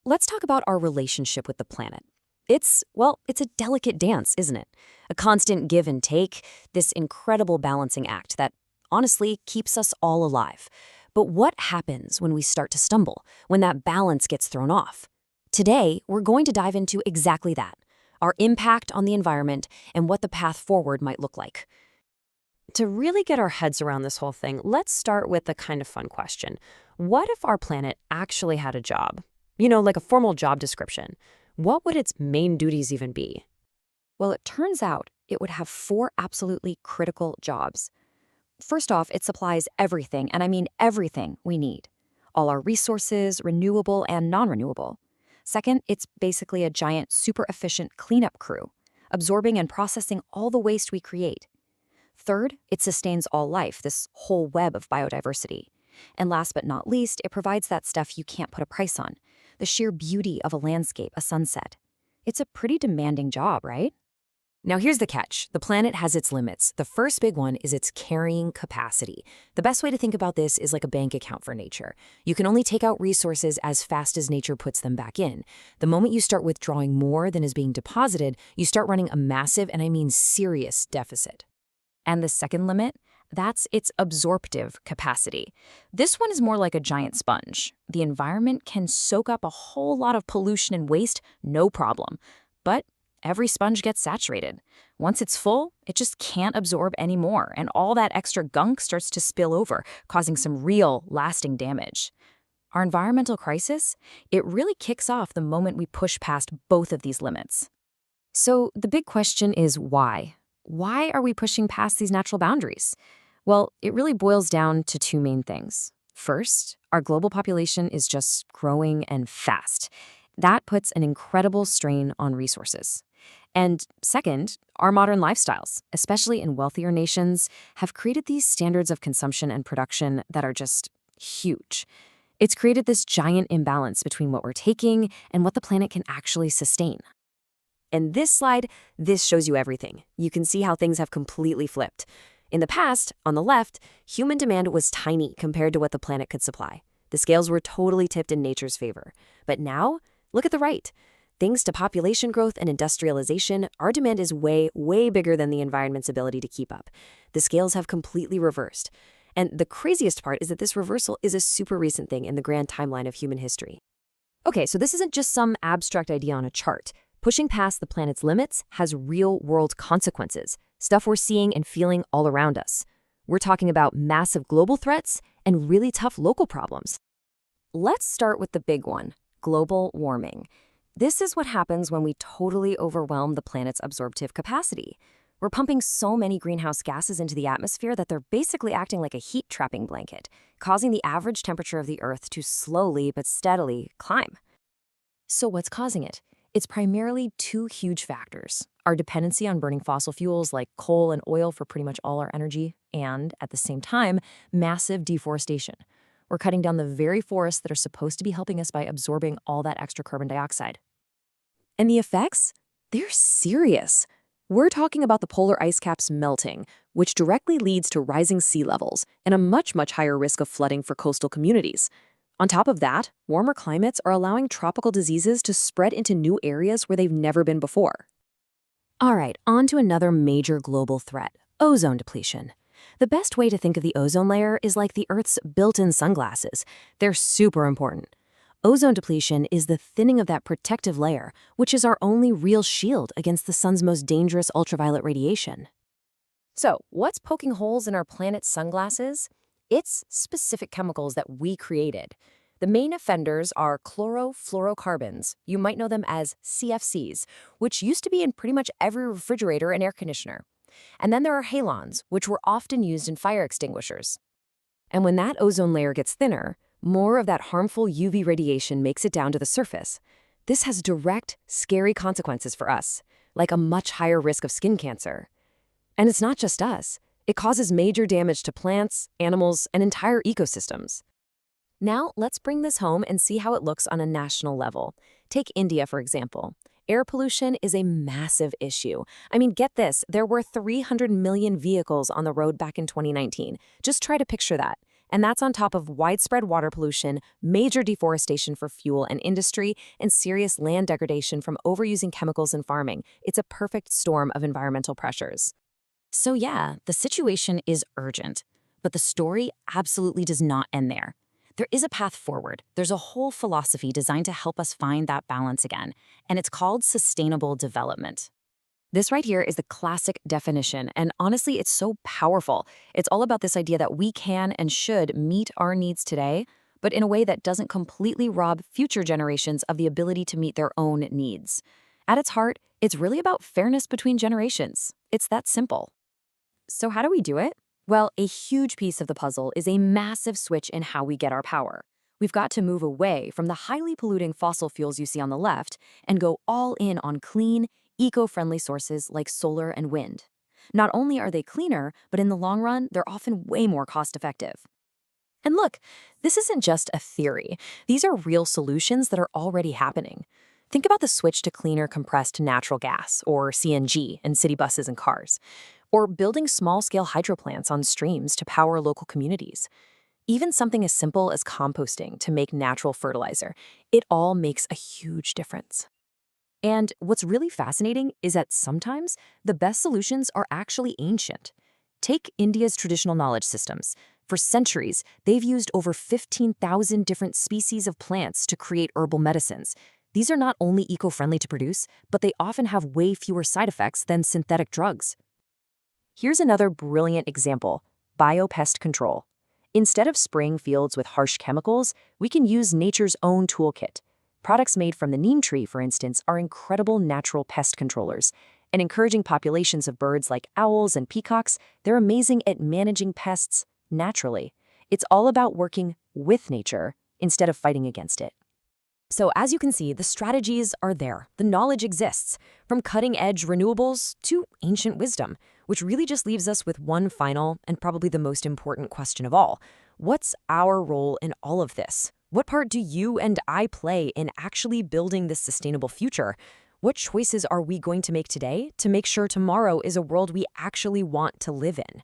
let's talk about our relationship with the planet. It's a delicate dance, isn't it? A constant give and take, this incredible balancing act that honestly keeps us all alive. But what happens when we start to stumble, when that balance gets thrown off? Today, we're going to dive into exactly that, our impact on the environment and what the path forward might look like. To really get our heads around this whole thing, let's start with a kind of fun question. What if our planet actually had a job? Like a formal job description. What would its main duties even be? Well, it turns out it would have four absolutely critical jobs. First off, it supplies everything, and I mean everything we need. All our resources, renewable and non-renewable. Second, it's basically a giant, super efficient cleanup crew, absorbing and processing all the waste we create. Third, it sustains all life, this whole web of biodiversity. And last but not least, it provides that stuff you can't put a price on, the sheer beauty of a landscape, a sunset. It's a pretty demanding job, right? Now here's the catch. The planet has its limits. The first big one is its carrying capacity. The best way to think about this is like a bank account for nature. You can only take out resources as fast as nature puts them back in. The moment you start withdrawing more than is being deposited, you start running a massive, and I mean serious, deficit. And the second limit? That's its absorptive capacity. This one is more like a giant sponge. The environment can soak up a whole lot of pollution and waste, no problem. But every sponge gets saturated. Once it's full, it just can't absorb any more, and all that extra gunk starts to spill over, causing some real, lasting damage. Our environmental crisis, it really kicks off the moment we push past both of these limits. So the big question is why? Why are we pushing past these natural boundaries? Well, it really boils down to two main things. First, our global population is just growing and fast. That puts an incredible strain on resources. And second, our modern lifestyles, especially in wealthier nations, have created these standards of consumption and production that are just huge. It's created this giant imbalance between what we're taking and what the planet can actually sustain. In this slide, this shows you everything. You can see how things have completely flipped. In the past, on the left, human demand was tiny compared to what the planet could supply. The scales were totally tipped in nature's favor. But now, look at the right. Thanks to population growth and industrialization, our demand is way, way bigger than the environment's ability to keep up. The scales have completely reversed. And the craziest part is that this reversal is a super recent thing in the grand timeline of human history. Okay, so this isn't just some abstract idea on a chart. Pushing past the planet's limits has real-world consequences, stuff we're seeing and feeling all around us. We're talking about massive global threats and really tough local problems. Let's start with the big one, global warming. This is what happens when we totally overwhelm the planet's absorptive capacity. We're pumping so many greenhouse gases into the atmosphere that they're basically acting like a heat-trapping blanket, causing the average temperature of the Earth to slowly but steadily climb. So what's causing it? It's primarily two huge factors: our dependency on burning fossil fuels like coal and oil for pretty much all our energy, and, at the same time, massive deforestation. We're cutting down the very forests that are supposed to be helping us by absorbing all that extra carbon dioxide. And the effects? They're serious. We're talking about the polar ice caps melting, which directly leads to rising sea levels and a much, much higher risk of flooding for coastal communities. On top of that, warmer climates are allowing tropical diseases to spread into new areas where they've never been before. All right, on to another major global threat, ozone depletion. The best way to think of the ozone layer is like the Earth's built-in sunglasses. They're super important. Ozone depletion is the thinning of that protective layer, which is our only real shield against the sun's most dangerous ultraviolet radiation. So, what's poking holes in our planet's sunglasses? It's specific chemicals that we created. The main offenders are chlorofluorocarbons. You might know them as CFCs, which used to be in pretty much every refrigerator and air conditioner. And then there are halons, which were often used in fire extinguishers. And when that ozone layer gets thinner, more of that harmful UV radiation makes it down to the surface. This has direct, scary consequences for us, like a much higher risk of skin cancer. And it's not just us. It causes major damage to plants, animals, and entire ecosystems. Now, let's bring this home and see how it looks on a national level. Take India, for example. Air pollution is a massive issue. I mean, get this, there were 300 million vehicles on the road back in 2019. Just try to picture that. And that's on top of widespread water pollution, major deforestation for fuel and industry, and serious land degradation from overusing chemicals in farming. It's a perfect storm of environmental pressures. So yeah, the situation is urgent, but the story absolutely does not end there. There is a path forward. There's a whole philosophy designed to help us find that balance again, and it's called sustainable development. This right here is the classic definition, and honestly, it's so powerful. It's all about this idea that we can and should meet our needs today, but in a way that doesn't completely rob future generations of the ability to meet their own needs. At its heart, it's really about fairness between generations. It's that simple. So how do we do it? Well, a huge piece of the puzzle is a massive switch in how we get our power. We've got to move away from the highly polluting fossil fuels you see on the left and go all in on clean, eco-friendly sources like solar and wind. Not only are they cleaner, but in the long run, they're often way more cost-effective. And look, this isn't just a theory. These are real solutions that are already happening. Think about the switch to cleaner compressed natural gas, or CNG, in city buses and cars, or building small-scale hydro plants on streams to power local communities. Even something as simple as composting to make natural fertilizer, it all makes a huge difference. And what's really fascinating is that sometimes the best solutions are actually ancient. Take India's traditional knowledge systems. For centuries, they've used over 15,000 different species of plants to create herbal medicines. These are not only eco-friendly to produce, but they often have way fewer side effects than synthetic drugs. Here's another brilliant example: biopest control. Instead of spraying fields with harsh chemicals, we can use nature's own toolkit. Products made from the neem tree, for instance, are incredible natural pest controllers. And encouraging populations of birds like owls and peacocks, they're amazing at managing pests naturally. It's all about working with nature instead of fighting against it. So as you can see, the strategies are there. The knowledge exists, from cutting-edge renewables to ancient wisdom, which really just leaves us with one final and probably the most important question of all. What's our role in all of this? What part do you and I play in actually building this sustainable future? What choices are we going to make today to make sure tomorrow is a world we actually want to live in?